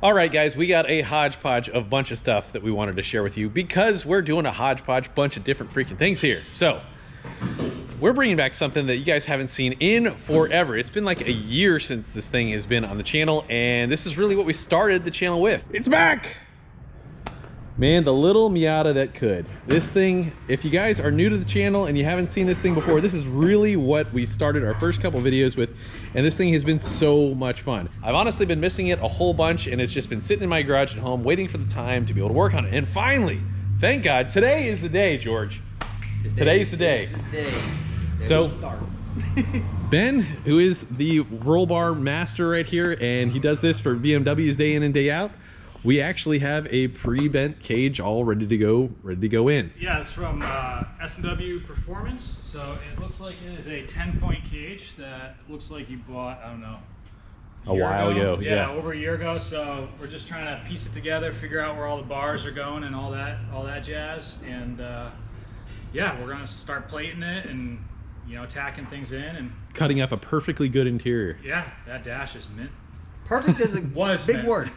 All right, guys, we got a hodgepodge of bunch of stuff that we wanted to share with you because we're doing a hodgepodge bunch of different freaking things here. So we're bringing back something that you guys haven't seen in forever. It's been like a year since this thing has been on the channel, and this is really what we started the channel with. It's back! Man, the little Miata that could. This thing, if you guys are new to the channel and you haven't seen this thing before, this is really what we started our first couple videos with, and this thing has been so much fun. I've honestly been missing it a whole bunch, and it's just been sitting in my garage at home waiting for the time to be able to work on it. And finally, thank God, today is the day, George. Today's the day. So, Ben, who is the roll bar master right here, and he does this for BMWs day in and day out, we actually have a pre-bent cage all ready to go in. Yeah, it's from S&W Performance. So it looks like it is a 10-point cage that looks like you bought, I don't know, a while ago. Yeah, over a year ago. So we're just trying to piece it together, figure out where all the bars are going and all that jazz. And yeah, we're gonna start plating it and tacking things in and cutting up a perfectly good interior. Yeah, that dash is mint. Perfect is a big word.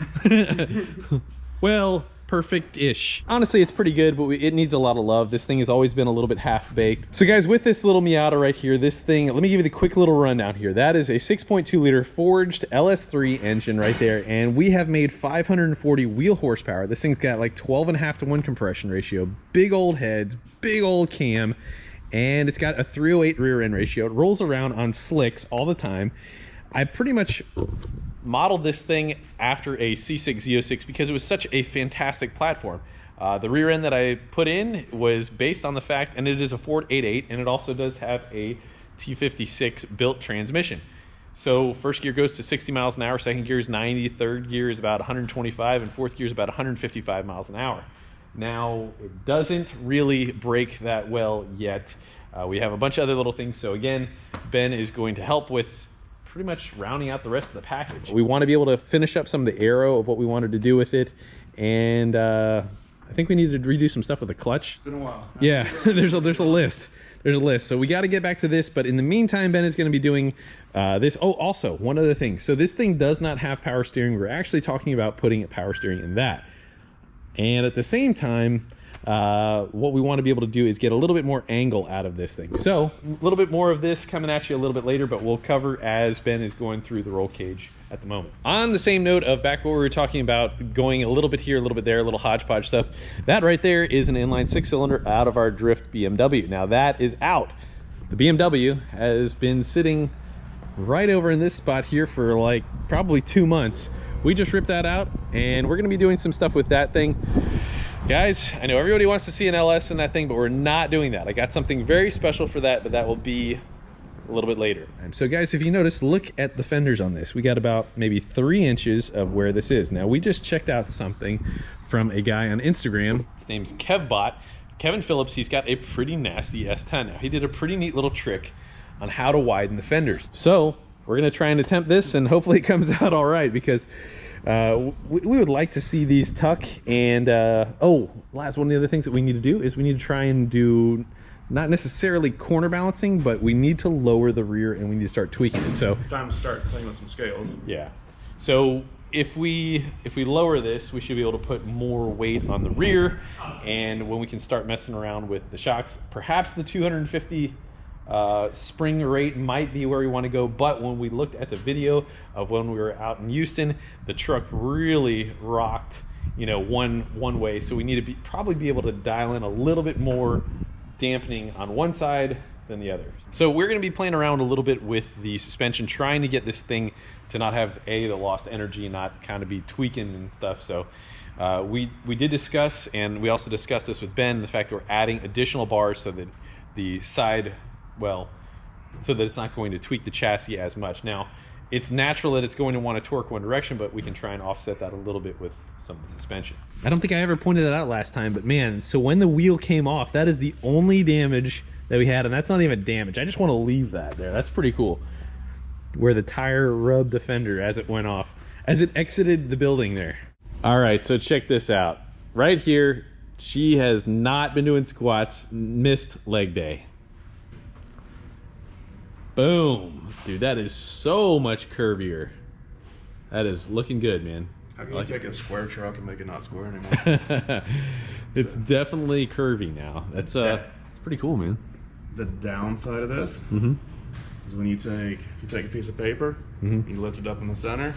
Well, perfect-ish. Honestly, it's pretty good, but it needs a lot of love. This thing has always been a little bit half-baked. So guys, with this little Miata right here, this thing, let me give you the quick little rundown here. That is a 6.2 liter forged LS3 engine right there, and we have made 540 wheel horsepower. This thing's got like 12.5 to 1 compression ratio, big old heads, big old cam, and it's got a 308 rear end ratio. It rolls around on slicks all the time. I pretty much modeled this thing after a C6 Z06 because it was such a fantastic platform. The rear end that I put in was based on the fact, and it is a Ford 8.8, and it also does have a T56 built transmission. So first gear goes to 60 miles an hour, second gear is 90, third gear is about 125, and fourth gear is about 155 miles an hour. Now, it doesn't really brake that well yet. We have a bunch of other little things. So again, Ben is going to help with pretty much rounding out the rest of the package. We want to be able to finish up some of the aero of what we wanted to do with it, and I think we need to redo some stuff with the clutch. It's been a while. Yeah, there's a list. There's a list. So we got to get back to this, but in the meantime, Ben is going to be doing this. Oh, also, one other thing. So this thing does not have power steering. We're actually talking about putting a power steering in that. And at the same time, what we want to be able to do is get a little bit more angle out of this thing. So a little bit more of this coming at you a little bit later, but we'll cover as Ben is going through the roll cage at the moment. On the same note of back what we were talking about, going a little bit here, a little bit there, a little hodgepodge stuff, that right there is an inline 6-cylinder out of our Drift BMW. Now that is out. The BMW has been sitting right over in this spot here for like probably 2 months. We just ripped that out, and we're going to be doing some stuff with that thing. Guys, I know everybody wants to see an LS in that thing, but we're not doing that. I got something very special for that, but that will be a little bit later. So guys, if you notice, look at the fenders on this. We got about maybe 3 inches of where this is. Now, we just checked out something from a guy on Instagram. His name's KevBot. Kevin Phillips. He's got a pretty nasty S10. Now, he did a pretty neat little trick on how to widen the fenders. So we're going to try and attempt this, and hopefully it comes out all right, because we would like to see these tuck. And oh, last one of the other things that we need to do is we need to try and do not necessarily corner balancing, but we need to lower the rear, and we need to start tweaking it. So it's time to start playing with some scales. Yeah. So if we lower this, we should be able to put more weight on the rear, and when we can start messing around with the shocks, perhaps the 250 spring rate might be where we want to go. But when we looked at the video of when we were out in Houston, the truck really rocked, one way. So we need to probably be able to dial in a little bit more dampening on one side than the other. So we're going to be playing around a little bit with the suspension, trying to get this thing to not have the lost energy, not kind of be tweaking and stuff. So we did discuss, and we also discussed this with Ben, the fact that we're adding additional bars so that the side, so that it's not going to tweak the chassis as much. Now, it's natural that it's going to want to torque one direction, but we can try and offset that a little bit with some of the suspension. I don't think I ever pointed that out last time, but man, so when the wheel came off, that is the only damage that we had, and that's not even damage. I just want to leave that there. That's pretty cool. Where the tire rubbed the fender as it went off, as it exited the building there. All right, so check this out. Right here, she has not been doing squats, missed leg day. Boom. Dude, that is so much curvier. That is looking good, man. How can you take a square truck and make it not square anymore? It's definitely curvy now. That's it's pretty cool, man. The downside of this is when if you take a piece of paper, you lift it up in the center,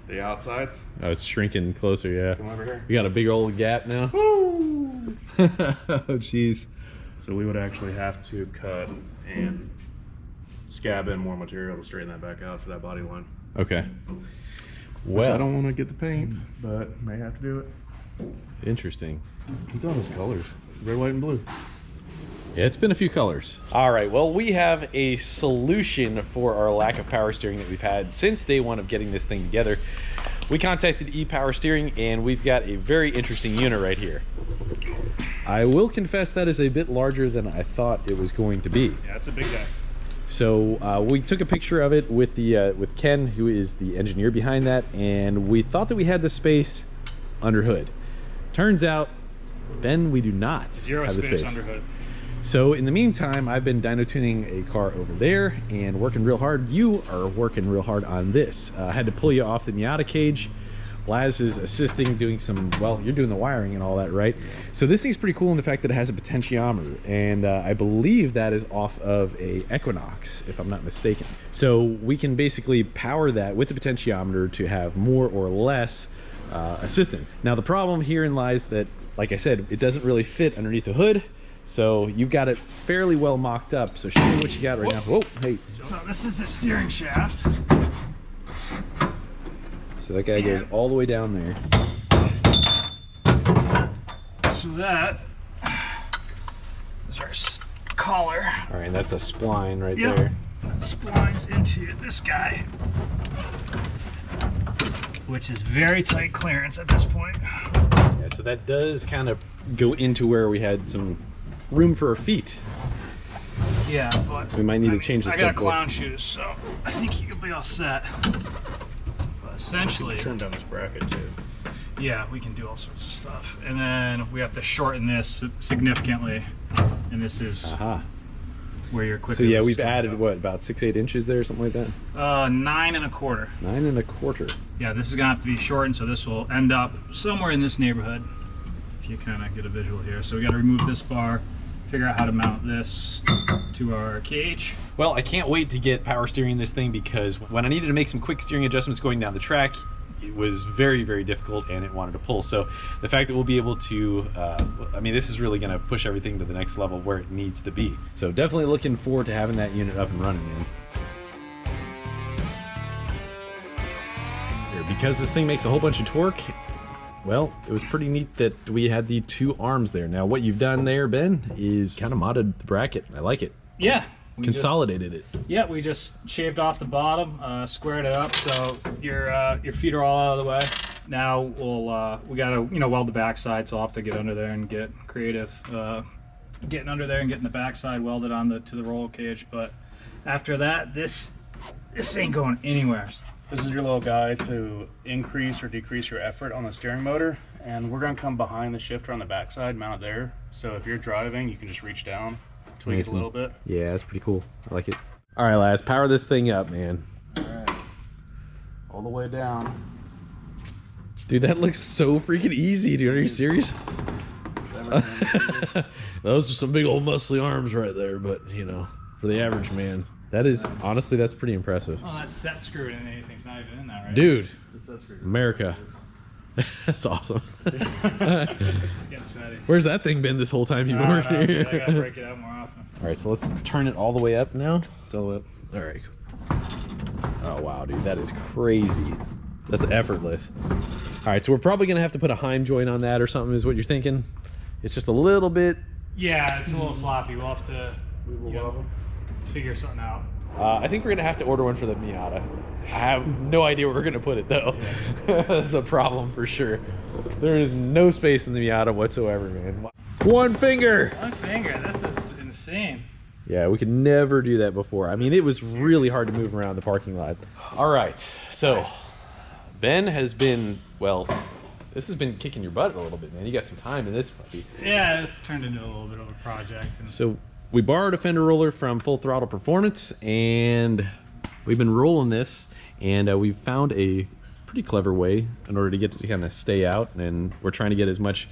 the outsides. Oh, it's shrinking closer, yeah. Come over here. You got a big old gap now. Woo! Oh, jeez. So we would actually have to cut and scab in more material to straighten that back out for that body line. Okay. Which Well, I don't want to get the paint, but may have to do it. interesting. Look at all those colors. Red, white, and blue. Yeah, it's been a few colors. All right, well, we have a solution for our lack of power steering that we've had since day one of getting this thing together. We contacted ePower Steering, and we've got a very interesting unit right here. I will confess that is a bit larger than I thought it was going to be. Yeah, it's a big guy. So we took a picture of it with Ken, who is the engineer behind that, and we thought that we had the space under hood. Turns out, Ben, we do not Zero have the space space under hood. So in the meantime, I've been dyno tuning a car over there and working real hard. You are working real hard on this. I had to pull you off the Miata cage. Laz is assisting, doing some, well, you're doing the wiring and all that, right? So this thing's pretty cool in the fact that it has a potentiometer, and I believe that is off of a Equinox, if I'm not mistaken. So we can basically power that with the potentiometer to have more or less assistance. Now the problem herein lies that, like I said, it doesn't really fit underneath the hood. So you've got it fairly well mocked up. So show me what you got right now. Whoa, hey. So this is the steering shaft. So that guy goes all the way down there. So that is our collar. All right, and that's a spline right Yep. there. Splines into this guy, which is very tight clearance at this point. Yeah, so that does kind of go into where we had some room for our feet. Yeah, but We might need to change the I got subfloor. clown shoes, so I think you can be all set. But essentially, Trim down this bracket too. yeah, we can do all sorts of stuff. And then we have to shorten this significantly. And this is Aha. where you're quicker. So yeah, we've added what, about 6-8 inches there, something like that? 9 1/4. 9 1/4. Yeah, this is gonna have to be shortened, so this will end up somewhere in this neighborhood. If you kind of get a visual here. So we got to remove this bar, figure out how to mount this to our cage. Well, I can't wait to get power steering this thing, because when I needed to make some quick steering adjustments going down the track, it was very, very difficult and it wanted to pull. So the fact that we'll be able to, I mean, this is really going to push everything to the next level where it needs to be. So definitely looking forward to having that unit up and running, man. Here, because this thing makes a whole bunch of torque, well, it was pretty neat that we had the 2 arms there. Now what you've done there, Ben, is kind of modded the bracket. I like it. Yeah. Consolidated it. Yeah, we just shaved off the bottom, squared it up so your feet are all out of the way. Now we gotta weld the backside, so I'll have to get under there and get creative, getting under there and getting the backside welded on to the roll cage. But after that, this ain't going anywhere. This is your little guide to increase or decrease your effort on the steering motor, and we're going to come behind the shifter on the backside, mount it there. So if you're driving, you can just reach down, tweak it a little bit. Yeah, that's pretty cool. I like it. All right, lads, power this thing up, man. All right, all the way down. Dude, that looks so freaking easy, dude. Are you serious? Those are some big old muscly arms right there, but you know, for the average man, that is, honestly, that's pretty impressive. Oh, that's set screwed in. Anything's not even in that, right? Dude, America. That's awesome. It's getting sweaty. Where's that thing been this whole time you've been working here? I gotta break it out more often. All right, so let's turn it all the way up now. All the way up. All right. Oh, wow, dude, that is crazy. That's effortless. All right, so we're probably going to have to put a Heim joint on that or something, is what you're thinking? It's just a little bit... Yeah, it's a little sloppy. We'll have to figure something out. I think we're going to have to order one for the Miata. I have no idea where we're going to put it, though. Yeah. That's a problem for sure. There is no space in the Miata whatsoever, man. One finger! One finger? That's insane. Yeah, we could never do that before. I mean, it was really hard to move around the parking lot. All right, so Ben has been, well, this has been kicking your butt a little bit, man. You got some time in this puppy. Yeah, it's turned into a little bit of a project. So we borrowed a Fender roller from Full Throttle Performance, and we've been rolling this, and we found a pretty clever way in order to get it to kind of stay out, and we're trying to get as much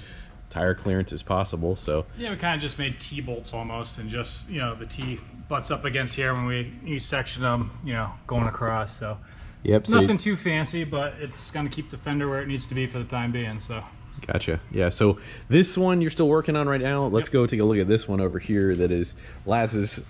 tire clearance as possible. So yeah, we kind of just made T-bolts almost, and just, you know, the T butts up against here when we section them, you know, going across. So yep, nothing too fancy, but it's gonna keep the fender where it needs to be for the time being. So gotcha. Yeah, so this one you're still working on right now. Let's go take a look at this one over here that is Laz's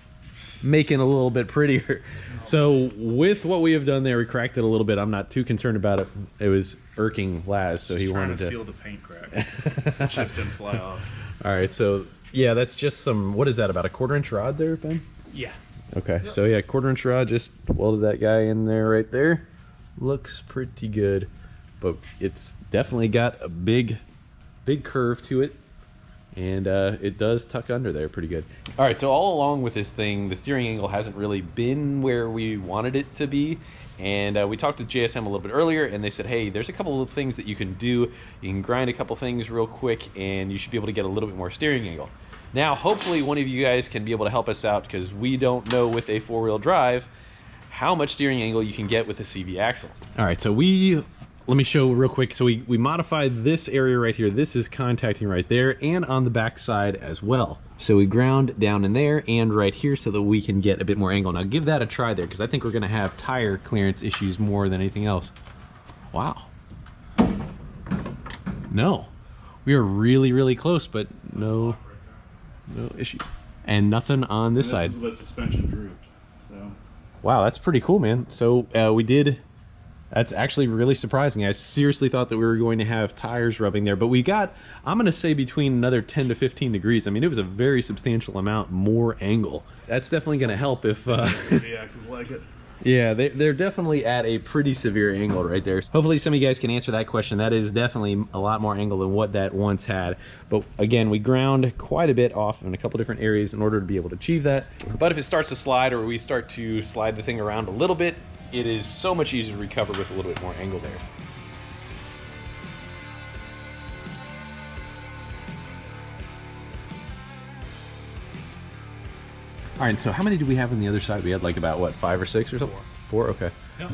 making a little bit prettier. So with what we have done there, we cracked it a little bit. I'm not too concerned about it. It was irking Laz, so he wanted to seal the paint cracks. Chips didn't fly off. All right, so yeah, that's just some, what is that, about a 1/4 inch rod there, Ben? yeah. Okay, so yeah, 1/4 inch rod, just welded that guy in there right there. Looks pretty good, but it's definitely got a big curve to it, and it does tuck under there pretty good. All right, so all along with this thing, the steering angle hasn't really been where we wanted it to be, and we talked to JSM a little bit earlier, and they said, hey, there's a couple of things that you can do. You can grind a couple things real quick, and you should be able to get a little bit more steering angle. Now, hopefully one of you guys can be able to help us out, because we don't know with a 4-wheel drive how much steering angle you can get with a CV axle. All right, so let me show real quick. So we modified this area right here. This is contacting right there and on the back side as well. So we ground down in there and right here so that we can get a bit more angle. Now give that a try there, because I think we're gonna have tire clearance issues more than anything else. Wow. No, we are really, really close, but no issues. And nothing on this side. This is what suspension drooped, so. Wow, that's pretty cool, man. So that's actually really surprising. I seriously thought that we were going to have tires rubbing there, but we got, I'm gonna say, between another 10 to 15 degrees. I mean, it was a very substantial amount more angle. That's definitely gonna help if CV axles like it. yeah, they're definitely at a pretty severe angle right there. Hopefully some of you guys can answer that question. That is definitely a lot more angle than what that once had. But again, we ground quite a bit off in a couple different areas in order to be able to achieve that. But if it starts to slide, or we start to slide the thing around a little bit, it is so much easier to recover with a little bit more angle there. All right, so how many do we have on the other side? We had like about, what, 5 or 6 or something? 4, okay. Yep.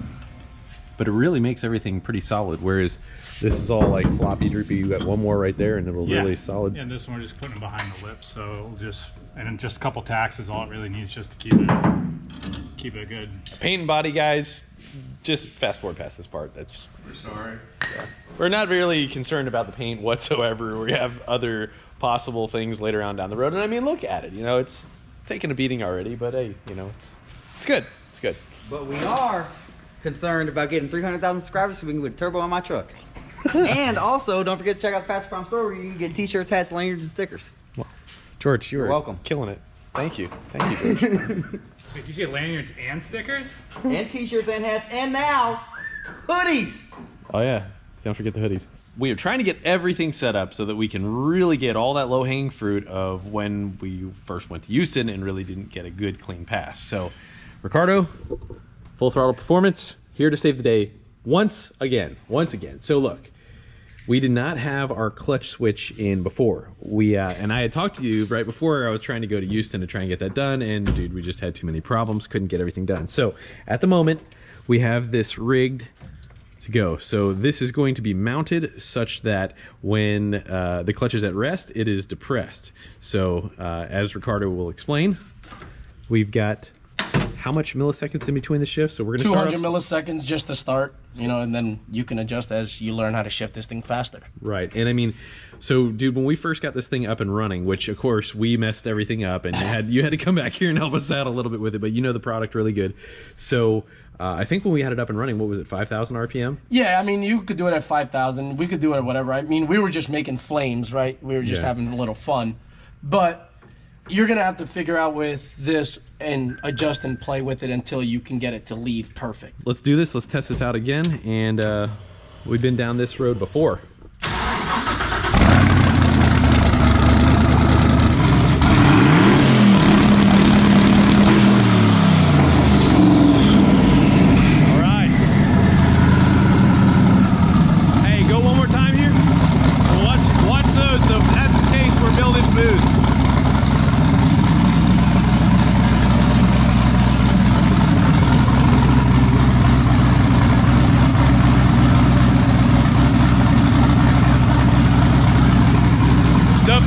But it really makes everything pretty solid, whereas this is all like floppy, droopy. You got one more right there, and it'll really solid. Yeah, and this one we're just putting it behind the lip, so it'll just, and then just a couple tacks is all it really needs, just to keep it good. Paint and body, guys, just fast forward past this part. That's, We're sorry. yeah. We're not really concerned about the paint whatsoever. We have other possible things later on down the road, and I mean, look at it. You know, it's taking a beating already, but hey, you know, it's good. It's good. But we are concerned about getting 300,000 subscribers so we can put a turbo on my truck. And also, don't forget to check out the Fasterproms store where you can get t-shirts, hats, lanyards, and stickers. Well, George, you're welcome. Killing it. Thank you. Thank you, George. Wait, did you get lanyards and stickers? And t-shirts and hats, and now hoodies. Oh yeah, don't forget the hoodies. We are trying to get everything set up so that we can really get all that low-hanging fruit of when we first went to Houston and really didn't get a good clean pass. So Ricardo, Full Throttle Performance, here to save the day once again. So look, we did not have our clutch switch in before. And I had talked to you right before I was trying to go to Houston to try and get that done, and dude, we just had too many problems, couldn't get everything done. So at the moment, we have this rigged to go. So this is going to be mounted such that when the clutch is at rest, it is depressed. So as Ricardo will explain, we've got how much milliseconds in between the shifts? So we're going to start 200 milliseconds just to start, you know, and then you can adjust as you learn how to shift this thing faster. Right. And I mean, so dude, when we first got this thing up and running, which of course we messed everything up, and you had to come back here and help us out a little bit with it, but you know the product really good. So I think when we had it up and running, what was it, 5,000 RPM? Yeah, I mean, you could do it at 5,000. We could do it at whatever. I mean, we were just making flames, right? We were just having a little fun. But you're going to have to figure out with this and adjust and play with it until you can get it to leave perfect. Let's do this. Let's test this out again. And we've been down this road before.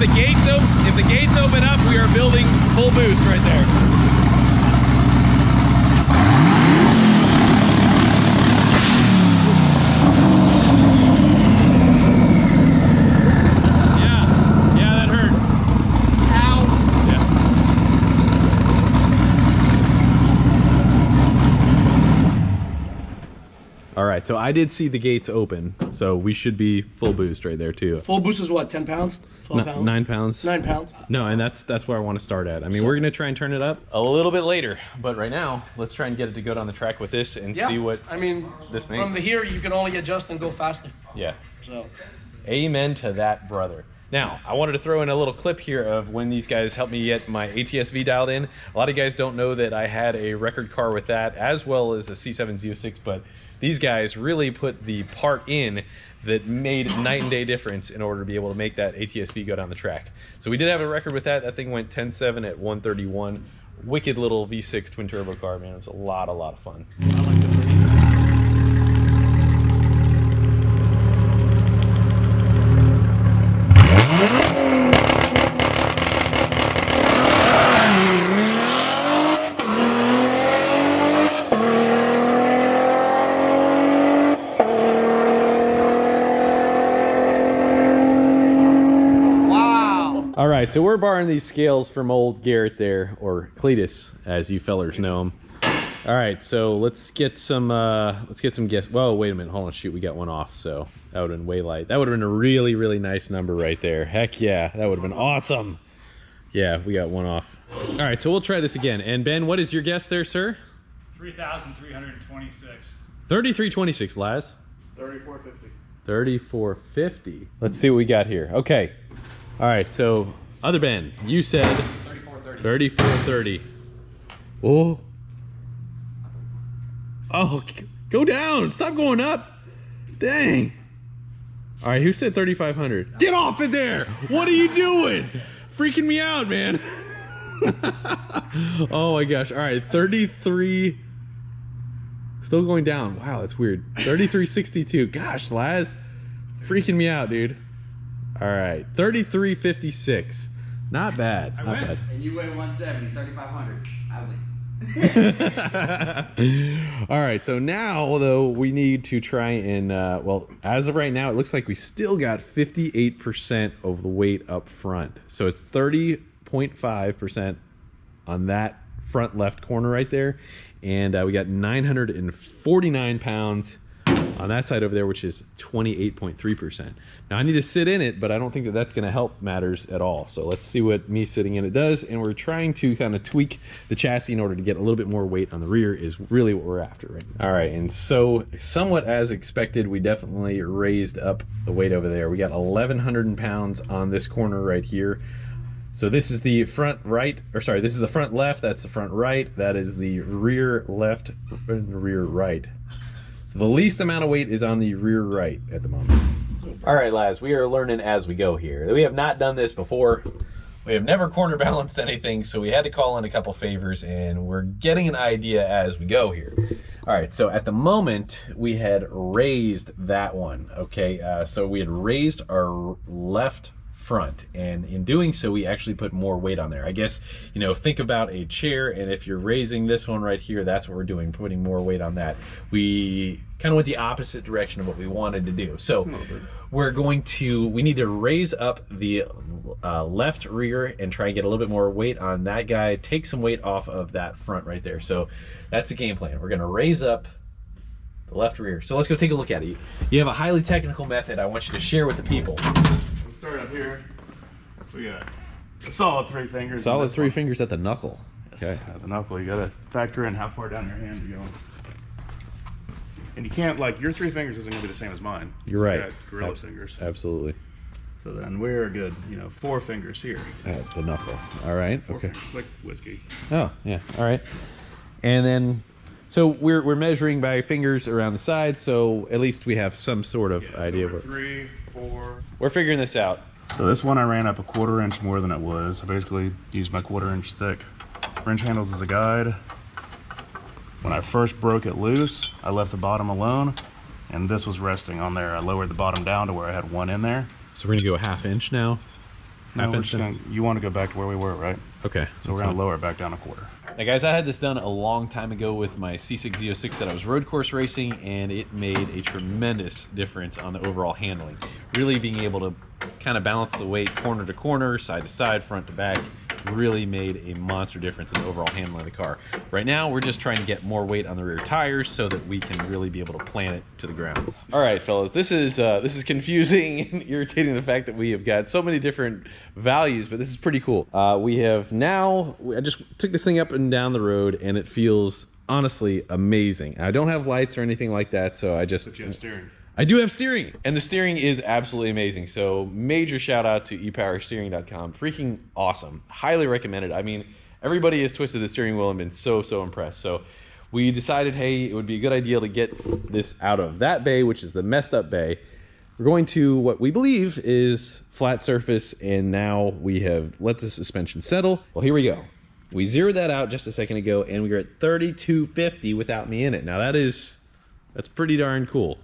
if the gates open up, we are building full boost right there. All right, so I did see the gates open, so we should be full boost right there too. Full boost is what, 10 pounds? 12 pounds? 9 pounds. 9 pounds. No, and that's where I want to start at. I mean, we're gonna try and turn it up a little bit later, but right now, let's try and get it to go down the track with this and see what I mean, this makes. from the here, you can only adjust and go faster. Yeah. So, Amen to that, brother. Now, I wanted to throw in a little clip here of when these guys helped me get my ATS-V dialed in. A lot of guys don't know that I had a record car with that, as well as a C7 Z06, but these guys really put the part in that made night and day difference in order to be able to make that ATS-V go down the track. So we did have a record with that. That thing went 10.7 at 131. Wicked little V6 twin turbo car, man. It was a lot of fun. All right, so we're borrowing these scales from old Garrett there, or Cletus, as you fellers know him. All right, so let's get some guess. Whoa, wait a minute, hold on, shoot, we got one off, so that would have been way light. That would have been a really nice number right there. Heck yeah, that would have been awesome. Yeah, we got one off. All right, so we'll try this again. And Ben, what is your guess there, sir? 3,326. 3326, Laz. 3450. 3450. Let's see what we got here. Okay. All right, so other Ben, you said 3430. 3430. Oh. Oh, go down. Stop going up. Dang. All right, who said 3500? Get off it there. What are you doing? Freaking me out, man. Oh my gosh. All right, 33. Still going down. Wow, that's weird. 3362. Gosh, Laz. Freaking me out, dude. All right, 3356. Not bad. Not bad. And you weigh 170, 3,500. I win. All right, so now though we need to try and well, as of right now, it looks like we still got 58% of the weight up front. So it's 30.5% on that front left corner right there, and we got 949 pounds on that side over there, which is 28.3%. Now I need to sit in it, but I don't think that that's going to help matters at all. So let's see what me sitting in it does. And we're trying to kind of tweak the chassis in order to get a little bit more weight on the rear is really what we're after right now. All right, and so somewhat as expected, we definitely raised up the weight over there. We got 1,100 pounds on this corner right here. So this is the front right, or sorry, this is the front left, that's the front right, that is the rear left and rear right. So the least amount of weight is on the rear right at the moment. All right, Laz, we are learning as we go here. We have not done this before. We have never corner balanced anything, so we had to call in a couple favors, and we're getting an idea as we go here. All right, so at the moment, we had raised that one, okay? So we had raised our left front, and in doing so we actually put more weight on there. I guess, you know, think about a chair, and if you're raising this one right here, that's what we're doing, putting more weight on that. We kind of went the opposite direction of what we wanted to do. So we need to raise up the left rear and try and get a little bit more weight on that guy, take some weight off of that front right there. So that's the game plan. We're going to raise up the left rear. So let's go take a look at it. You have a highly technical method I want you to share with the people. Start up here. We got a solid 3 fingers. Solid 3 fingers at the knuckle. Yes, Okay. at the knuckle. You gotta factor in how far down your hand you're going. And you can't, like, your 3 fingers isn't gonna be the same as mine. You're So right. I got gorilla fingers. Absolutely. So then we're a good, 4 fingers here. At the knuckle. All right. 4 Okay. fingers, like whiskey. Oh, yeah. All right. And then, so we're measuring by fingers around the side, so at least we have some sort of idea So of we're it. 3, 4. We're figuring this out. So this one I ran up a 1/4 inch more than it was. I basically used my 1/4 inch thick wrench handles as a guide. When I first broke it loose, I left the bottom alone, and this was resting on there. I lowered the bottom down to where I had 1 in there. So we're gonna go a 1/2 inch now. No, half we're inch? just you want to go back to where we were, right? Okay. So we're going to lower it back down a quarter. Now guys, I had this done a long time ago with my C6 Z06 that I was road course racing, and it made a tremendous difference on the overall handling. Really being able to kind of balance the weight corner to corner, side to side, front to back, really made a monster difference in the overall handling of the car. Right now, we're just trying to get more weight on the rear tires so that we can really be able to plant it to the ground. All right, fellas, this is confusing and irritating, the fact that we have got so many different values, but this is pretty cool. I just took this thing up and down the road, and it feels honestly amazing. I don't have lights or anything like that, so I just... But you have steering. I do have steering, and the steering is absolutely amazing. So major shout out to epowersteering.com. Freaking awesome. Highly recommended. I mean, everybody has twisted the steering wheel and been so impressed. So we decided, hey, it would be a good idea to get this out of that bay, which is the messed up bay. We're going to what we believe is flat surface, and now we have let the suspension settle. Well, here we go. We zeroed that out just a second ago, and we were at 3250 without me in it. Now that's pretty darn cool.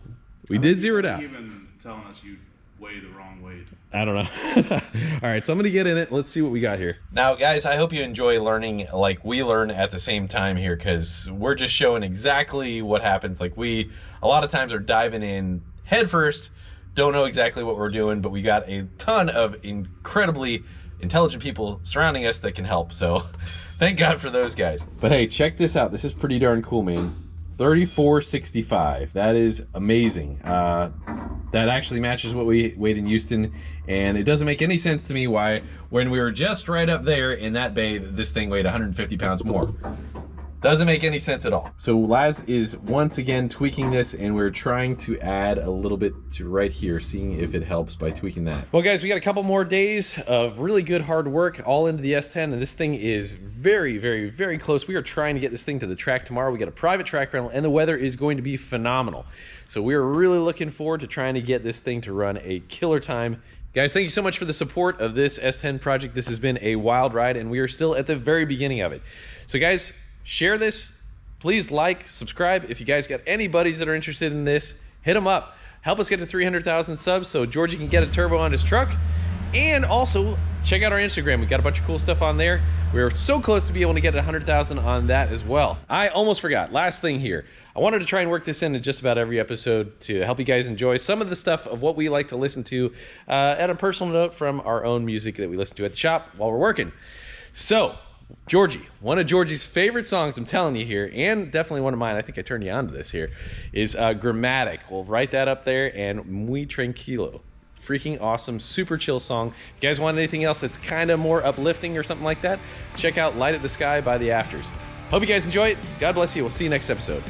We did zero it out. Even telling us you weigh the wrong weight. I don't know. All right, so I'm gonna get in it. Let's see what we got here. Now, guys, I hope you enjoy learning like we learn at the same time here, because we're just showing exactly what happens. Like a lot of times are diving in head first, don't know exactly what we're doing, but we got a ton of incredibly intelligent people surrounding us that can help. So thank God for those guys. But hey, check this out. This is pretty darn cool, man. 3465. That is amazing. That actually matches what we weighed in Houston, and it doesn't make any sense to me why, when we were just right up there in that bay, this thing weighed 150 pounds more. Doesn't make any sense at all. So Laz is once again tweaking this, and we're trying to add a little bit to right here, seeing if it helps by tweaking that. Well, guys, we got a couple more days of really good hard work all into the S10, and this thing is very close. We are trying to get this thing to the track tomorrow. We got a private track rental, and the weather is going to be phenomenal. So we're really looking forward to trying to get this thing to run a killer time. Guys, thank you so much for the support of this S10 project. This has been a wild ride, and we are still at the very beginning of it. So guys, share this. Please like, subscribe. If you guys got any buddies that are interested in this, hit them up. Help us get to 300,000 subs so Georgie can get a turbo on his truck. And also, check out our Instagram. We got a bunch of cool stuff on there. We're so close to be able to get 100,000 on that as well. I almost forgot. Last thing here. I wanted to try and work this in just about every episode to help you guys enjoy some of the stuff of what we like to listen to at a personal note from our own music that we listen to at the shop while we're working. So, Georgie, one of Georgie's favorite songs, I'm telling you here, and definitely one of mine, I think I turned you on to this here, is Grammatic. We'll write that up there, and Muy Tranquilo. Freaking awesome, super chill song. If you guys want anything else that's kind of more uplifting or something like that, check out Light At The Sky by The Afters. Hope you guys enjoy it. God bless you. We'll see you next episode.